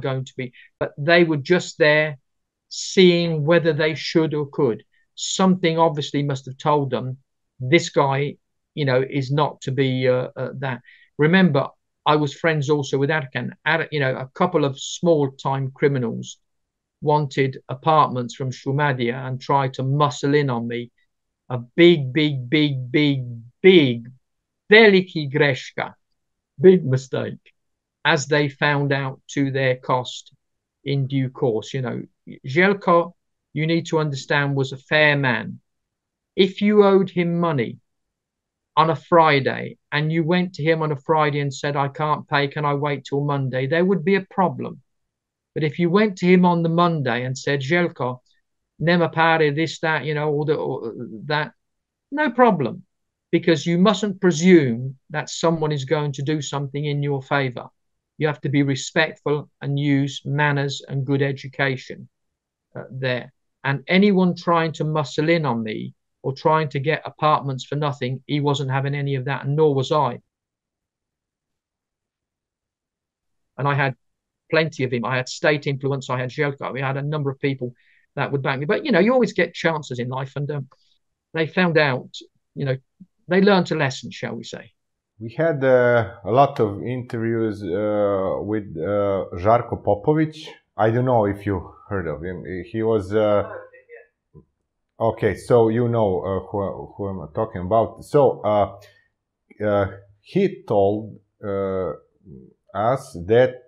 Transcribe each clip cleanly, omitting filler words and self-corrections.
going to be, but they were just there seeing whether they should or could. Something obviously must have told them this guy, is not to be that. Remember, I was friends also with Erkan. A couple of small time criminals wanted apartments from Shumadia and tried to muscle in on me. A big, big, big, big, big, velikih greška, big mistake, as they found out to their cost in due course. Željko, you need to understand, was a fair man. If you owed him money on a Friday and you went to him on a Friday and said, I can't pay, can I wait till Monday? There would be a problem. But if you went to him on the Monday and said, Željko, nema pare, this, that, all that, no problem. Because you mustn't presume that someone is going to do something in your favor. You have to be respectful and use manners and good education there. And anyone trying to muscle in on me or trying to get apartments for nothing, he wasn't having any of that, and nor was I. And I had plenty of him. I had state influence. I had Željko. We had a number of people that would back me. But, you always get chances in life. And they found out, they learned a lesson, shall we say. We had a lot of interviews with Žarko Popović. I don't know if you heard of him. He was... Okay, so you know who I'm talking about. So he told us that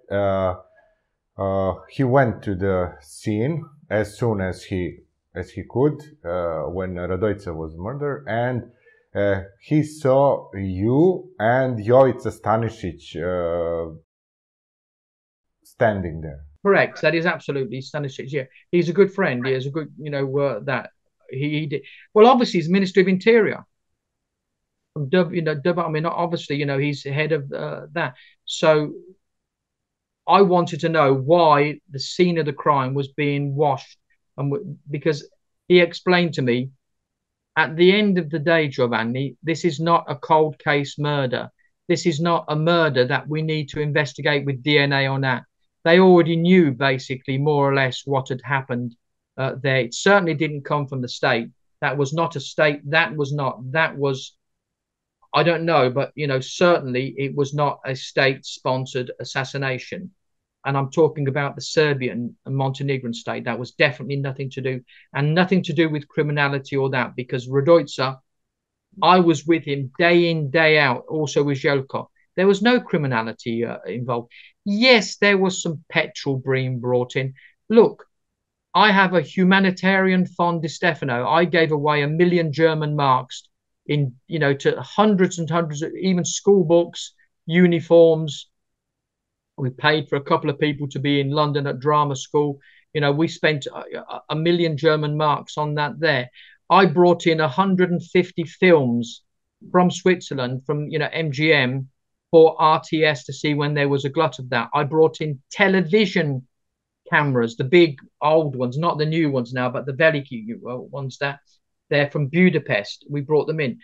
he went to the scene as soon as he could when Radojica was murdered, and he saw you and Jovica Stanišić standing there. Correct. That is absolutely Stanišić. Yeah, he's a good friend. He is a good, that he did. Well, obviously, he's Minister of Interior. Obviously, he's head of that. So I wanted to know why the scene of the crime was being washed, and because he explained to me, at the end of the day, Đovani, this is not a cold case murder. This is not a murder that we need to investigate with DNA on that. They already knew basically more or less what had happened there. It certainly didn't come from the state. That was not a state. That was, I don't know, but, certainly it was not a state-sponsored assassination. And I'm talking about the Serbian and Montenegrin state. That was definitely nothing to do, and nothing to do with criminality or that, because Radojica, I was with him day in, day out, also with Željko. There was no criminality involved. Yes, there was some petrol being brought in. Look, I have a humanitarian fund, Di Stefano. I gave away 1 million German marks to hundreds and hundreds of even school books, uniforms. We paid for a couple of people to be in London at drama school. We spent 1 million German marks on that there. I brought in 150 films from Switzerland, from, MGM, for RTS to see when there was a glut of that. I brought in television cameras, the big old ones, not the new ones now, but the velikih ones that they're from Budapest. We brought them in.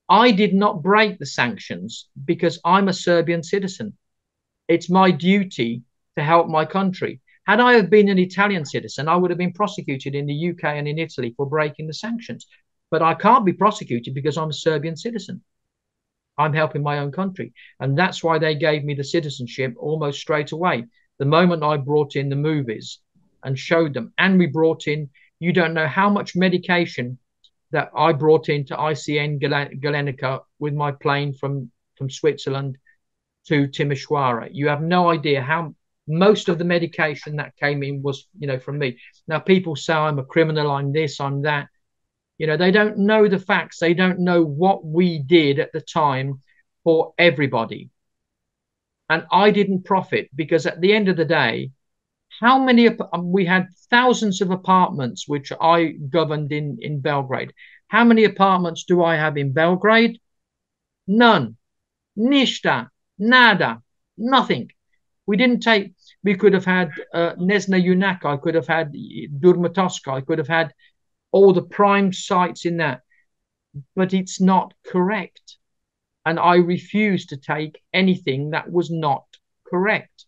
I did not break the sanctions because I'm a Serbian citizen. It's my duty to help my country. Had I have been an Italian citizen, I would have been prosecuted in the UK and in Italy for breaking the sanctions. But I can't be prosecuted because I'm a Serbian citizen. I'm helping my own country. And that's why they gave me the citizenship almost straight away. The moment I brought in the movies and showed them, and we brought in, you don't know how much medication that I brought into ICN Galenica with my plane from Switzerland to Timișoara. You have no idea how most of the medication that came in was, from me. Now, people say I'm a criminal, I'm this, I'm that. They don't know the facts. They don't know what we did at the time for everybody. And I didn't profit because at the end of the day, we had thousands of apartments which I governed in Belgrade. How many apartments do I have in Belgrade? None. Ništa. Nada. Nothing. We could have had Nesna Junaka. I could have had Durmatoska. I could have had all the prime sites in that. But it's not correct. And I refuse to take anything that was not correct.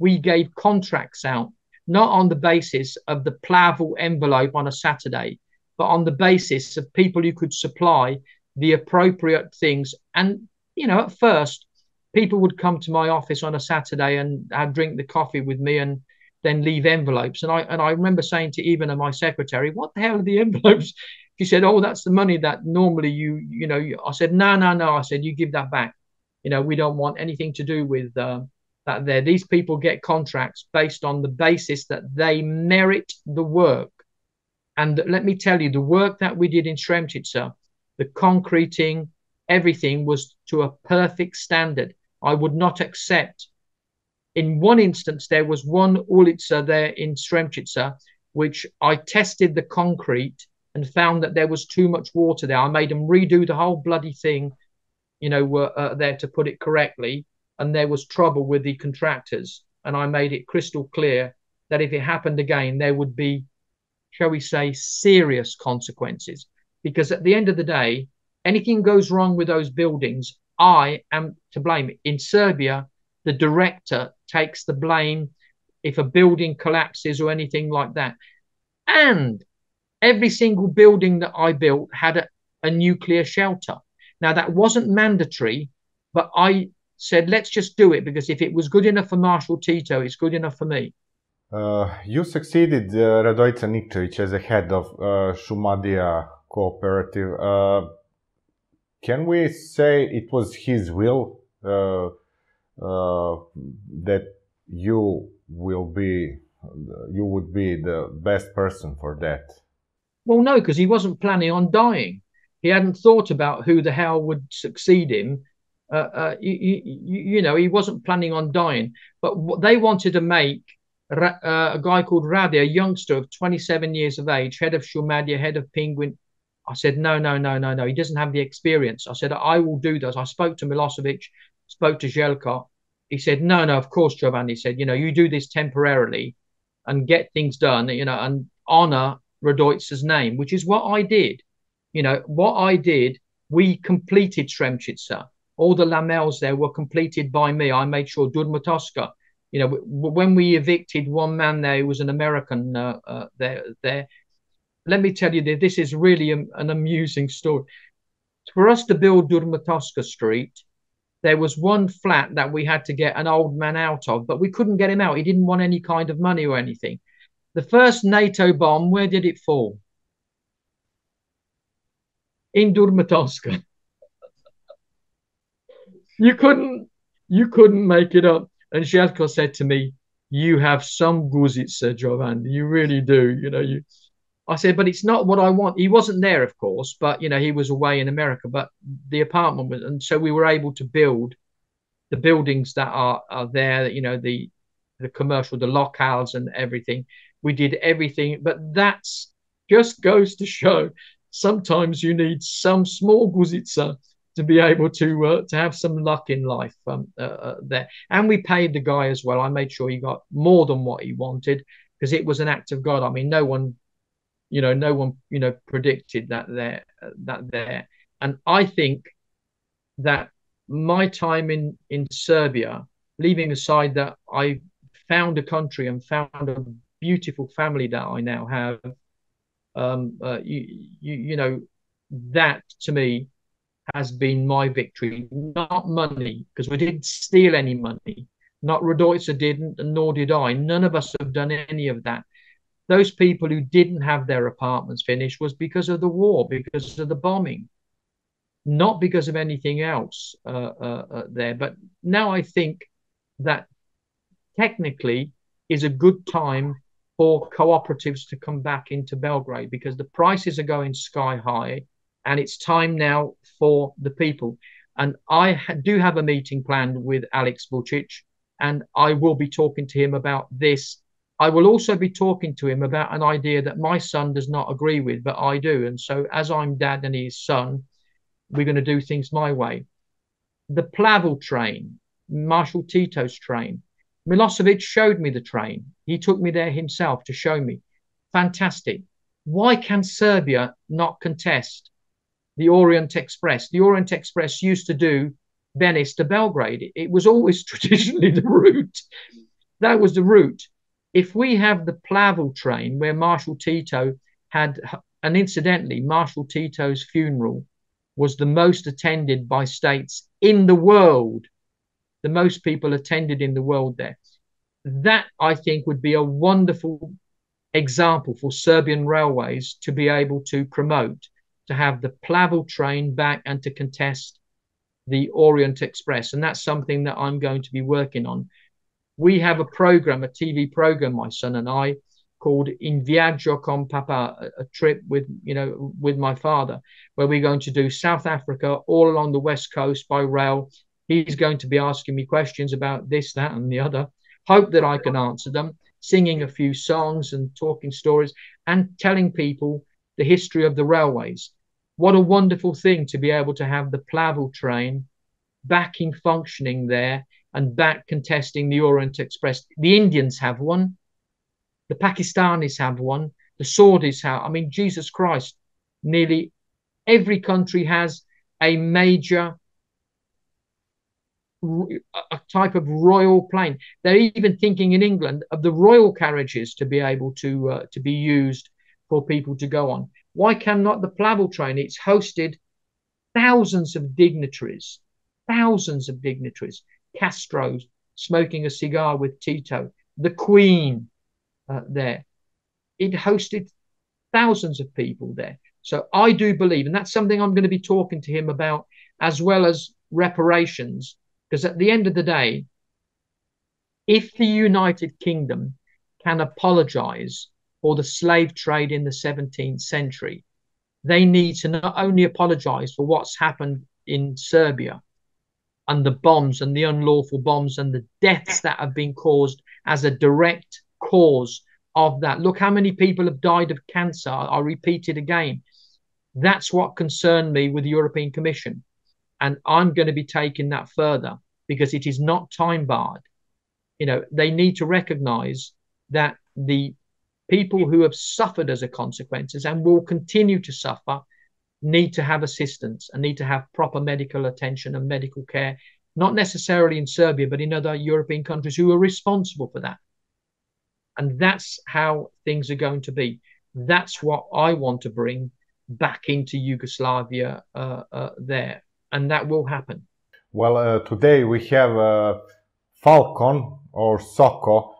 we gave contracts out, not on the basis of the Plavel envelope on a Saturday, but on the basis of people who could supply the appropriate things. And, you know, at first, people would come to my office on a Saturday and I'd drink the coffee with me and then leave envelopes. And I remember saying to Ivana, my secretary, what the hell are the envelopes? She said, oh, that's the money that normally you know, I said, no. I said, you give that back. You know, we don't want anything to do with that there. These people get contracts based on the basis that they merit the work. And let me tell you, the work that we did in Sremčica, the concreting, everything was to a perfect standard. I would not accept. In one instance, there was one ulica there in Sremčica, which I tested the concrete and found that there was too much water there. I made them redo the whole bloody thing, you know, there to put it correctly. And there was trouble with the contractors. And I made it crystal clear that if it happened again, there would be, shall we say, serious consequences. Because at the end of the day, anything goes wrong with those buildings, I am to blame. In Serbia, the director takes the blame if a building collapses or anything like that. And every single building that I built had a nuclear shelter. Now, that wasn't mandatory, but I said, let's just do it, because if it was good enough for Marshal Tito, it's good enough for me. You succeeded Radojica Nikčević as a head of Šumadija cooperative. Can we say it was his will that you would be the best person for that? Well, no, because he wasn't planning on dying. He hadn't thought about who the hell would succeed him. You know, he wasn't planning on dying. But they wanted to make a guy called Rade, a youngster of 27 years of age, head of Šumadija, head of Penguin. I said, no. He doesn't have the experience. I said, I will do this. I spoke to Milosevic, spoke to Željko. He said, no, of course, Đovani. He said, you know, you do this temporarily and get things done, you know, and honor Radojica's name, which is what I did. You know, what I did, we completed Sremčica. All the lamels there were completed by me. I made sure Durmatoska, you know, when we evicted one man there, who was an American there. Let me tell you that this is really an amusing story. For us to build Durmatoska Street, there was one flat that we had to get an old man out of, but we couldn't get him out. He didn't want any kind of money or anything. The first NATO bomb, where did it fall? In Durmatoska. You couldn't make it up. And Željko said to me, you have some guzica, Đovani. You really do. You know, I said, but it's not what I want. He wasn't there, of course, but, you know, he was away in America, but the apartment was, and so we were able to build the buildings that are there, you know, the commercial, the locales and everything. We did everything, but that's just goes to show sometimes you need some small guzica to be able to have some luck in life there. And we paid the guy as well. I made sure he got more than what he wanted, because it was an act of God. I mean, no one predicted that there. And I think that my time in Serbia, leaving aside that I found a country and found a beautiful family that I now have, you know, that to me has been my victory. Not money, because we didn't steal any money. Not Radojica didn't, and nor did I. None of us have done any of that. Those people who didn't have their apartments finished was because of the war, because of the bombing, not because of anything else there. But now I think that technically is a good time for cooperatives to come back into Belgrade, because the prices are going sky high, and it's time now for the people. And I do have a meeting planned with Alex Vučić, and I will be talking to him about this. I will also be talking to him about an idea that my son does not agree with, but I do. And so as I'm dad and his son, we're going to do things my way. The Plavel train, Marshal Tito's train, Milosevic showed me the train. He took me there himself to show me. Fantastic. Why can Serbia not contest the Orient Express? The Orient Express used to do Venice to Belgrade. It was always traditionally the route. that was the route. If we have the Plovidbu train where Marshal Tito had, and incidentally, Marshal Tito's funeral was the most attended by states in the world. The most people attended in the world there. That, I think, would be a wonderful example for Serbian railways to be able to promote, to have the Plovidbu train back and to contest the Orient Express. And that's something that I'm going to be working on. We have a program, a TV program, my son and I, called In Viaggio con Papa, a trip with, with my father, where we're going to do South Africa all along the West Coast by rail. He's going to be asking me questions about this, that, and the other. Hope that I can answer them, singing a few songs and talking stories and telling people the history of the railways. What a wonderful thing to be able to have the Plovidbu train back in functioning there and back contesting the Orient Express. The Indians have one. The Pakistanis have one. The Saudis have. I mean, Jesus Christ, nearly every country has a major, a type of royal plane. They're even thinking in England of the royal carriages to be able to be used for people to go on. Why cannot the Plovidbu train? It's hosted thousands of dignitaries, Castro smoking a cigar with Tito, the Queen there. It hosted thousands of people there. So I do believe, and that's something I'm going to be talking to him about, as well as reparations, because at the end of the day, if the United Kingdom can apologize for the slave trade in the 17th century, they need to not only apologize for what's happened in Serbia and the bombs and the unlawful bombs and the deaths that have been caused as a direct cause of that. Look how many people have died of cancer. I'll repeat it again. That's what concerned me with the European Commission. And I'm going to be taking that further because it is not time barred. They need to recognize that the people who have suffered as a consequences and will continue to suffer need to have assistance and need to have proper medical attention and medical care, not necessarily in Serbia, but in other European countries who are responsible for that. And that's how things are going to be. That's what I want to bring back into Yugoslavia there. And that will happen. Well, today we have Falcon or Soko.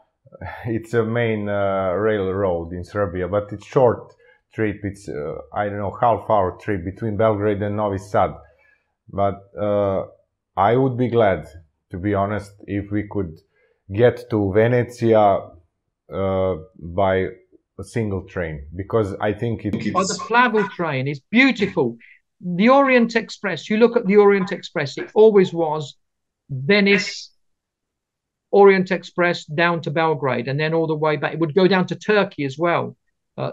It's a main railroad in Serbia, but it's short trip. It's, I don't know, half-hour trip between Belgrade and Novi Sad. But I would be glad, to be honest, if we could get to Venezia by a single train, because I think it's... Oh, the Plovidbu train is beautiful. The Orient Express, you look at the Orient Express, it always was Venice, Orient Express down to Belgrade, and then all the way back. It would go down to Turkey as well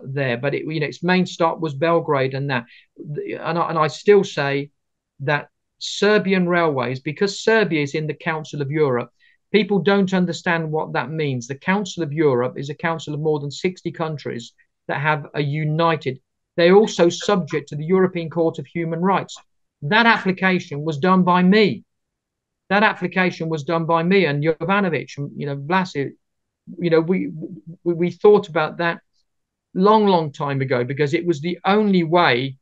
there, but its main stop was Belgrade and that. And I still say that Serbian railways, because Serbia is in the Council of Europe, people don't understand what that means. The Council of Europe is a council of more than 60 countries that have a united. They're also subject to the European Court of Human Rights. That application was done by me. That application was done by me and Jovanovic, Vlasic. We thought about that long time ago, because it was the only way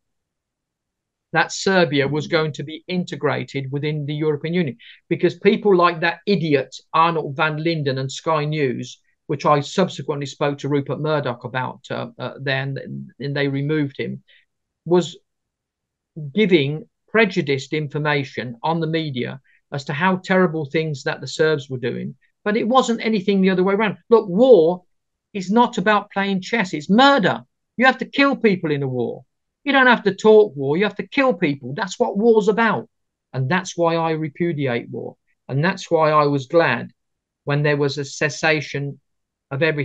that Serbia was going to be integrated within the European Union, because people like that idiot Arnold van Linden and Sky News, which I subsequently spoke to Rupert Murdoch about then, and they removed him, was giving prejudiced information on the media as to how terrible things that the Serbs were doing. But it wasn't anything the other way around. Look, war is not about playing chess. It's murder. You have to kill people in a war. You don't have to talk war. You have to kill people. That's what war's about. And that's why I repudiate war. And that's why I was glad when there was a cessation of everything.